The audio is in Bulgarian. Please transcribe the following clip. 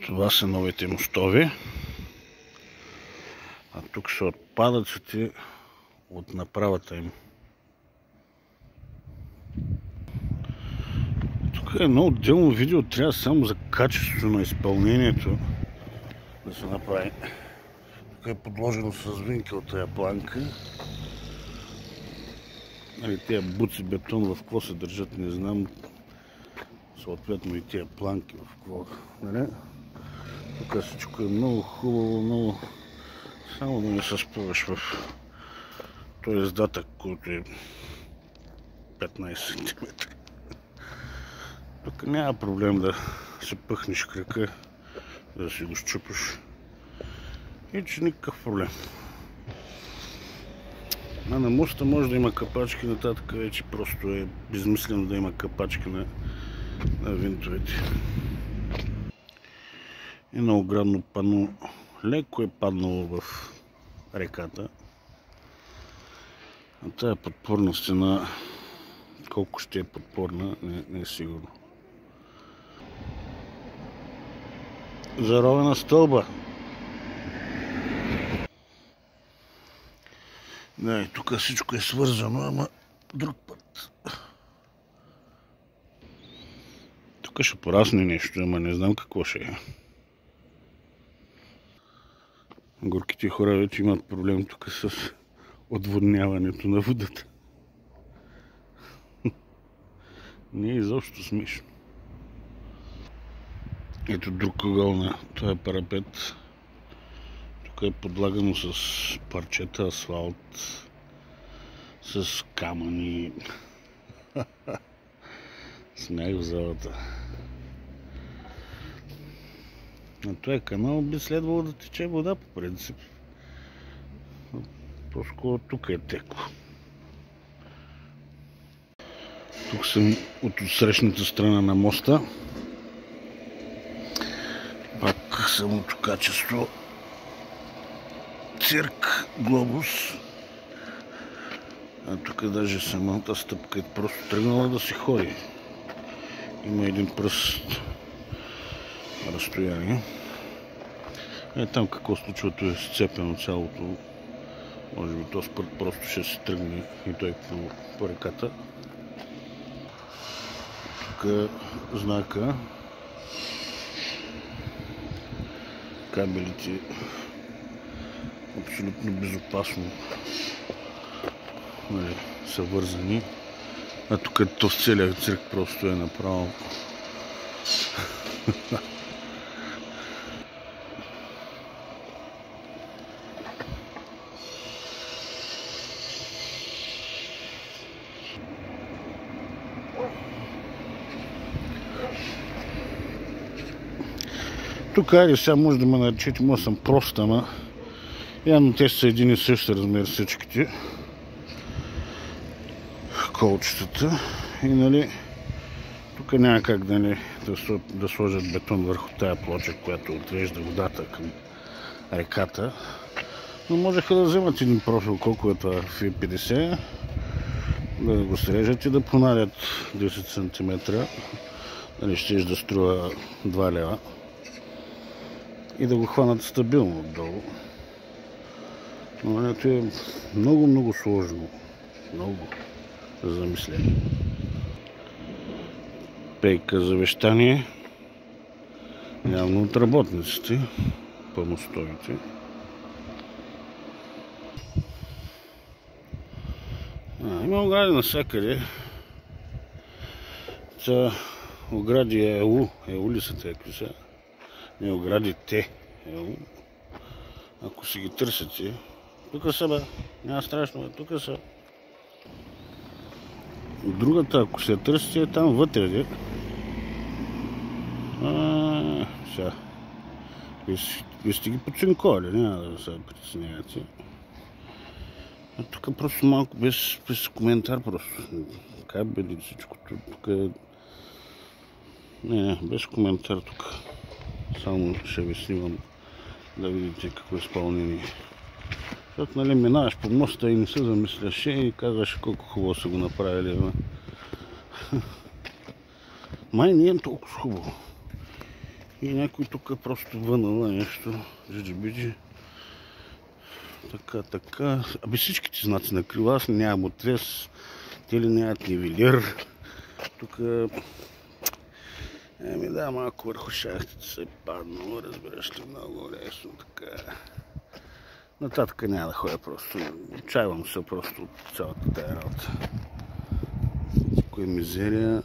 Това са новите мостове. А тук са отпадъците от направата им. Тук е едно отделно видео, трябва само за качеството на изпълнението да се направи. Тук е подложено с винкел тая планка. Тия буци бетон в какво се държат, не знам. Съответно и тия планки в какво. Тук всичко е много хубаво, много... Само да не се спъваш в този издатък, който е 15 см. Тук няма проблем да се пъхнеш крака, да си го счупиш. И че никакъв проблем. А на моста може да има капачки, нататък вече просто е безмислено да има капачки на винтовете. Едно оградно пано леко е паднало в реката. А тая подпорна стена, колко ще е подпорна, не е сигурно. Заровена стълба. Да, и тук всичко е свързано, ама друг път. Тук ще порасне нещо, ама не знам какво ще е. Горките хора вече имат проблем тук с отводняването на водата. Не е изобщо смешно. Ето друг ъгъл на този парапет. Тук е подлагано с парчета асфалт, с камъни. Смях в залата. На този канал би следвало да тече вода по принцип. По-скоро тук е текло. Тук съм от срещната страна на моста. Пак самото качество. Цирк, глобус. А тук даже самата стъпка е просто тръгнала да се ходи. Има един пръст разстояние. Там какво случвато е сцепено цялото. Може би този път просто ще се тръгне и той по реката. Тук е знака. Кабелите абсолютно безопасно са вързани. А тук този целият цирк просто е направо. Тук, айде сега може да ме наречете, може съм прост, ама явно те са един и същи размер всичките колчетата и тук няма как да сложат бетон върху тая плоча, която отвежда водата към реката, но можеха да вземат един профил, колко е това F50, да го срежат и да понадят 10 см, щеш да струва 2 лева. И да го хванат стабилно отдолу. Но ето е много сложно. Много за замислене. Пейка завещание. Явно от работниците по мостовите. Има огради навсякъде. Та огради ЕУ. ЕУ ли са тези сега? Не оградите. Ако си ги търсите, тук са, бе. Няма страшно, бе. Тук са. Другата, ако се търсите, е там вътре, де. Сега. Вие сте ги починковали, няма да се притеснявате. А тук просто малко без коментар просто. Кабели, всичкото. Тук е... Не, без коментар тук. Само ще ви снимам да видите какво е изпълнение. Защото минаваш по моста и не се замисляш и казваш колко хубаво са го направили. Май не е толкова хубаво. И някой тук е просто вънала нещо. Джиджи-биджи. Така. Абе всичките знаци на крила, аз нямам отвес. Те ли нямат нивелир. Тук... да, малко върху шахтите се е паднало, разбираш ли, много лесно, така. Нататък няма да ходя просто. Отчаивам се просто от цялата тая работа. Кое мизерия.